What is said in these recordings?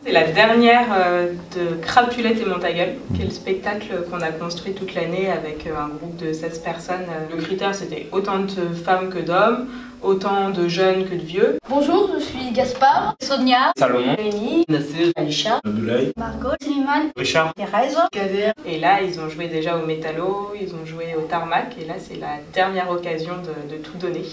C'est la dernière de Crapulette et Montagueule, qui est le spectacle qu'on a construit toute l'année avec un groupe de 16 personnes. Le critère, c'était autant de femmes que d'hommes, autant de jeunes que de vieux. Bonjour, je suis Gaspard, Sonia, Salomon, Rémi, Nassir, Alisha, Abdoulaye, Margot, Slimane, Richard, Thérèse, Kader. Et là, ils ont joué déjà au Métallo, ils ont joué au Tarmac, et là, c'est la dernière occasion de tout donner.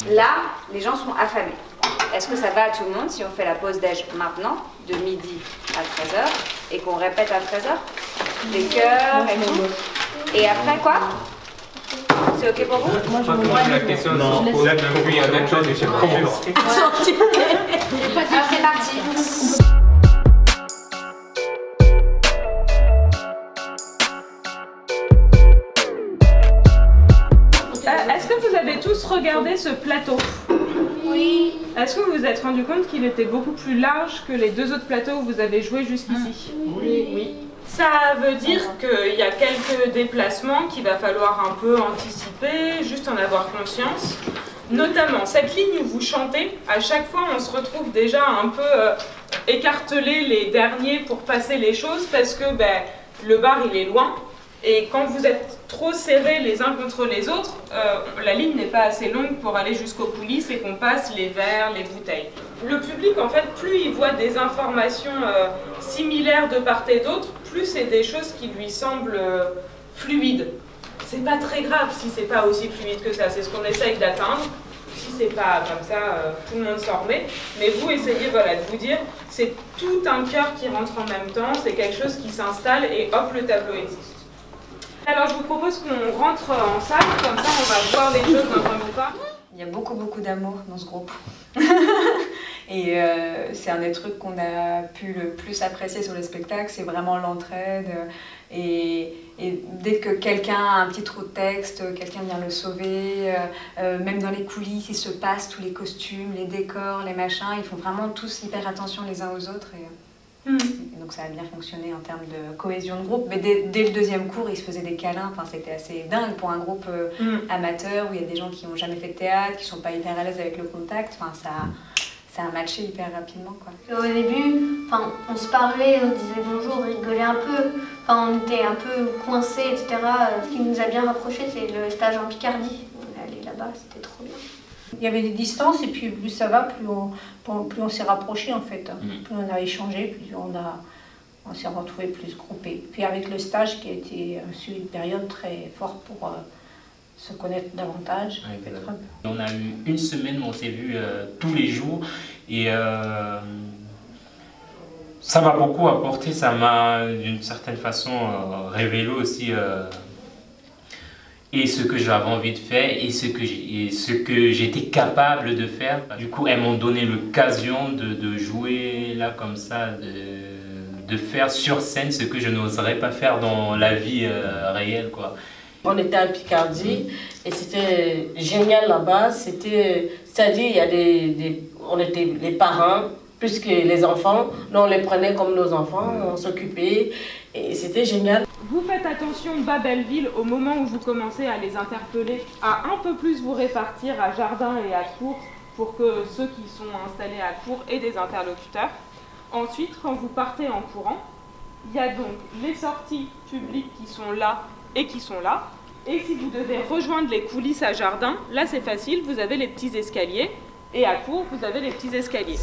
Là, les gens sont affamés. Est-ce que ça va à tout le monde si on fait la pause déj maintenant, de midi à 13h, et qu'on répète à 13h? Les cœurs et tout. Et après quoi? C'est ok pour vous? Moi, je pose la question, non, je pose la question, il y a d'autres choses, je sais pas. Alors c'est parti. Est-ce que vous avez tous regardé ce plateau? Oui. Est-ce que vous vous êtes rendu compte qu'il était beaucoup plus large que les deux autres plateaux où vous avez joué jusqu'ici? Oui. Ça veut dire qu'il y a quelques déplacements qu'il va falloir un peu anticiper, juste en avoir conscience. Notamment, cette ligne où vous chantez, à chaque fois on se retrouve déjà un peu écartelé les derniers pour passer les choses parce que le bar il est loin. Et quand vous êtes trop serrés les uns contre les autres, la ligne n'est pas assez longue pour aller jusqu'aux coulisses et qu'on passe les verres, les bouteilles. Le public, en fait, plus il voit des informations similaires de part et d'autre, plus c'est des choses qui lui semblent fluides. C'est pas très grave si c'est pas aussi fluide que ça, c'est ce qu'on essaye d'atteindre. Si c'est pas comme ça, tout le monde s'en remet. Mais vous essayez de vous dire, c'est tout un cœur qui rentre en même temps, c'est quelque chose qui s'installe et hop, le tableau existe. Alors je vous propose qu'on rentre en salle, comme ça on va voir les choses d'un point de vue pas. Il y a beaucoup d'amour dans ce groupe. Et c'est un des trucs qu'on a pu le plus apprécier sur les spectacles, c'est vraiment l'entraide. Et dès que quelqu'un a un petit trou de texte, quelqu'un vient le sauver. Même dans les coulisses, il se passe tous les costumes, les décors, les machins. Ils font vraiment tous hyper attention les uns aux autres. Et donc ça a bien fonctionné en termes de cohésion de groupe, mais dès le deuxième cours, ils se faisaient des câlins, enfin, c'était assez dingue pour un groupe amateur où il y a des gens qui n'ont jamais fait de théâtre, qui ne sont pas hyper à l'aise avec le contact, enfin, ça a matché hyper rapidement, quoi. Au début, on se parlait, on disait bonjour, on rigolait un peu, on était un peu coincés, etc. Ce qui nous a bien rapprochés, c'est le stage en Picardie. On est allé là-bas, c'était trop bien. Il y avait des distances et puis plus ça va, plus on s'est rapprochés en fait. Plus on a échangé, plus on s'est retrouvés plus groupés. Puis avec le stage qui a été une période très forte pour se connaître davantage. Ouais, on a eu une semaine où on s'est vus tous les jours et ça m'a beaucoup apporté, ça m'a d'une certaine façon révélé aussi et ce que j'avais envie de faire et ce que j'étais capable de faire. Du coup, elles m'ont donné l'occasion de jouer là comme ça, de faire sur scène ce que je n'oserais pas faire dans la vie réelle, quoi. On était à Picardie et c'était génial là-bas. C'est-à-dire, il y a on était les parents plus que les enfants. Nous, on les prenait comme nos enfants, on s'occupait et c'était génial. Vous faites attention, Bas-Belleville, au moment où vous commencez à les interpeller, à un peu plus vous répartir à Jardin et à Cours pour que ceux qui sont installés à Cours aient des interlocuteurs. Ensuite, quand vous partez en courant, il y a donc les sorties publiques qui sont là et qui sont là. Et si vous devez rejoindre les coulisses à Jardin, là c'est facile, vous avez les petits escaliers. Et à Cours, vous avez les petits escaliers.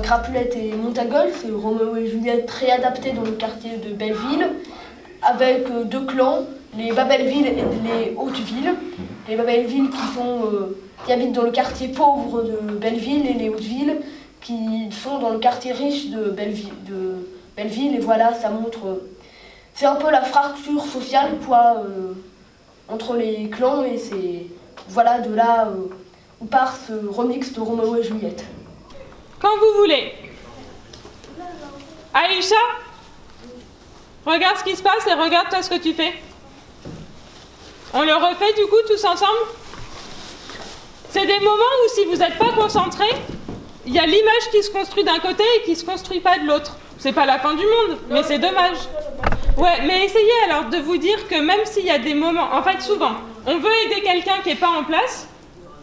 Crapulette et Montagueule, c'est Roméo et Juliette réadaptés dans le quartier de Belleville, avec deux clans, les Bas-Belleville et les Hautes-Villes. Les Bas-Belleville qui habitent dans le quartier pauvre de Belleville et les Hautes-Villes qui sont dans le quartier riche de Belleville. Et voilà, ça montre c'est un peu la fracture sociale quoi, entre les clans, et c'est voilà de là où part ce remix de Roméo et Juliette. Quand vous voulez. Aïcha, regarde ce qui se passe et regarde toi ce que tu fais. On le refait du coup tous ensemble? C'est des moments où si vous n'êtes pas concentré, il y a l'image qui se construit d'un côté et qui se construit pas de l'autre. C'est pas la fin du monde, mais c'est dommage. Ouais, mais essayez alors de vous dire que même s'il y a des moments, en fait souvent, on veut aider quelqu'un qui n'est pas en place,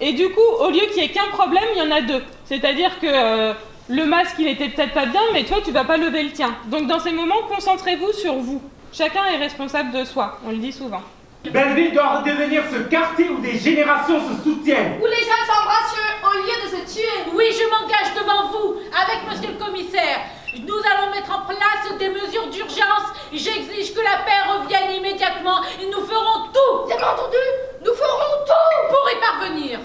et du coup, au lieu qu'il n'y ait qu'un problème, il y en a deux. C'est-à-dire que le masque, il était peut-être pas bien, mais toi, tu vas pas lever le tien. Donc dans ces moments, concentrez-vous sur vous. Chacun est responsable de soi, on le dit souvent. Belleville doit redevenir ce quartier où des générations se soutiennent. Où les jeunes s'embrassent au lieu de se tuer. Oui, je m'engage devant vous, avec monsieur le commissaire. Nous allons mettre en place des mesures d'urgence. J'exige que la paix revienne immédiatement et nous ferons tout. Vous avez entendu? Nous ferons tout pour y parvenir.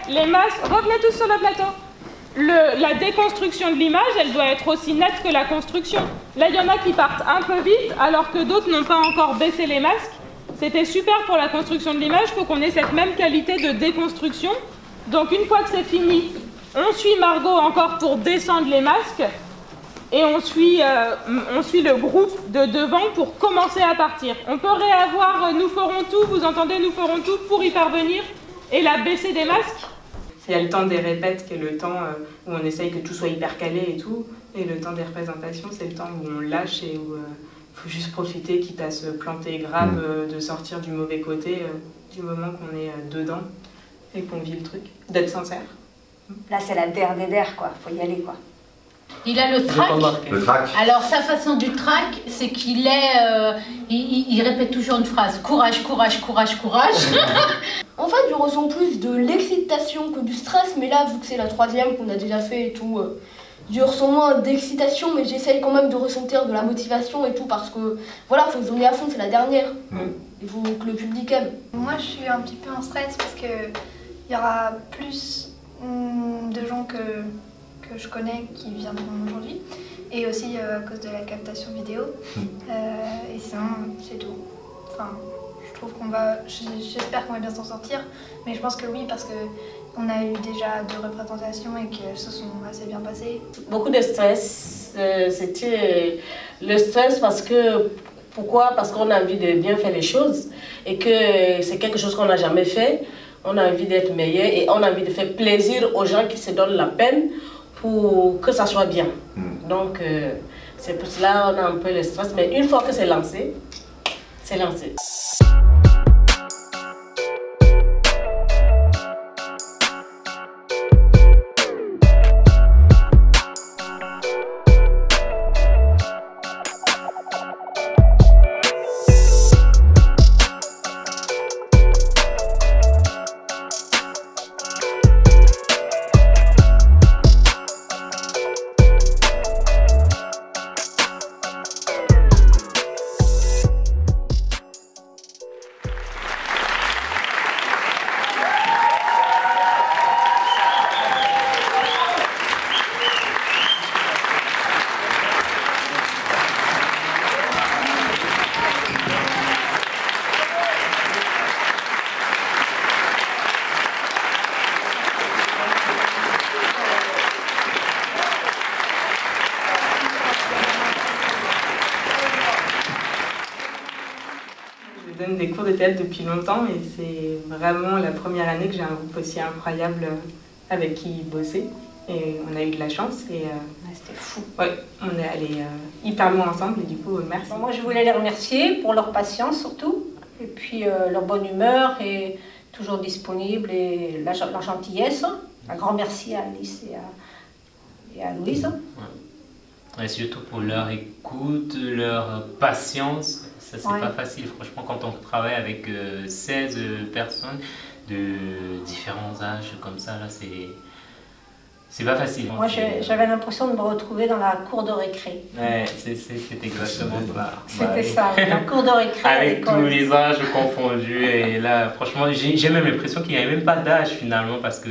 Les masques, revenez tous sur le plateau. La déconstruction de l'image, elle doit être aussi nette que la construction. Là, il y en a qui partent un peu vite, alors que d'autres n'ont pas encore baissé les masques. C'était super pour la construction de l'image, il faut qu'on ait cette même qualité de déconstruction. Donc une fois que c'est fini, on suit Margot encore pour descendre les masques, et on suit le groupe de devant pour commencer à partir. On peut réavoir nous ferons tout, vous entendez, nous ferons tout pour y parvenir, et la baisser des masques. Il y a le temps des répètes qui est le temps où on essaye que tout soit hyper calé et tout. Et le temps des représentations, c'est le temps où on lâche et où il faut juste profiter, quitte à se planter grave, de sortir du mauvais côté du moment qu'on est dedans et qu'on vit le truc. D'être sincère. Là, c'est la der des der, quoi. Faut y aller, quoi. Il a le trac. Le trac. Alors, sa façon du trac, c'est qu'il il répète toujours une phrase. Courage, courage, courage, courage. En fait, je ressens plus de l'excitation que du stress, mais là, vu que c'est la troisième qu'on a déjà fait et tout, je ressens moins d'excitation, mais j'essaye quand même de ressentir de la motivation et tout, parce que, voilà, faut se donner à fond, c'est la dernière. Il faut que le public aime. Moi, je suis un petit peu en stress, parce que il y aura plus de gens que je connais qui viendront aujourd'hui, et aussi à cause de la captation vidéo. Et sinon, c'est tout. Enfin, je trouve qu'on va, j'espère qu'on va bien s'en sortir, mais je pense que oui, parce qu'on a eu déjà 2 représentations et qu'elles se sont assez bien passées. Beaucoup de stress, c'était le stress parce que, pourquoi? Parce qu'on a envie de bien faire les choses et que c'est quelque chose qu'on n'a jamais fait. On a envie d'être meilleur et on a envie de faire plaisir aux gens qui se donnent la peine pour que ça soit bien. Donc, c'est pour cela qu'on a un peu le stress. Mais une fois que c'est lancé, c'est lancé. Je donne des cours de théâtre depuis longtemps et c'est vraiment la première année que j'ai un groupe aussi incroyable avec qui bosser. Et on a eu de la chance et c'était fou. Ouais, on est allés hyper loin ensemble et du coup, merci. Moi, je voulais les remercier pour leur patience surtout, et puis leur bonne humeur et toujours disponible et leur gentillesse. Un grand merci à Alice et à Louise. Ouais. Et surtout pour leur écoute, leur patience. Ça, c'est pas facile, franchement, quand on travaille avec 16 personnes de différents âges comme ça, là, C'est pas facile. Moi, j'avais l'impression de me retrouver dans la cour de récré. Ouais, c'est exactement ça. C'était ça, la cour de récré. Avec tous les âges confondus. Et là, franchement, j'ai même l'impression qu'il n'y avait même pas d'âge finalement parce que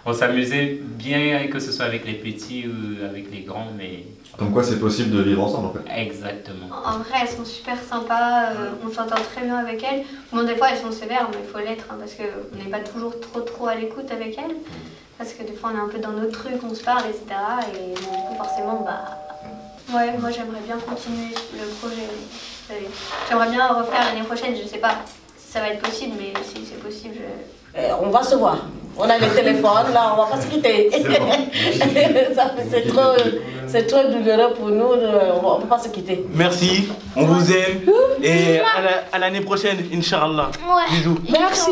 on s'amusait bien, que ce soit avec les petits ou avec les grands. Mais... Comme quoi, c'est possible de vivre ensemble en fait. Exactement. En vrai, elles sont super sympas, on s'entend très bien avec elles. Bon, des fois, elles sont sévères, mais il faut l'être parce qu'on n'est pas toujours trop à l'écoute avec elles. Parce que des fois on est un peu dans notre truc, on se parle, etc. Et du coup forcément, ouais, moi j'aimerais bien continuer le projet. J'aimerais bien refaire l'année prochaine, je sais pas si ça va être possible, mais si c'est possible, on va se voir. On a les téléphones, là, on va pas se quitter. C'est trop douloureux pour nous, on ne peut pas se quitter. Merci, on vous aime. Et à l'année prochaine, Inch'Allah. Ouais. Bisous. Merci.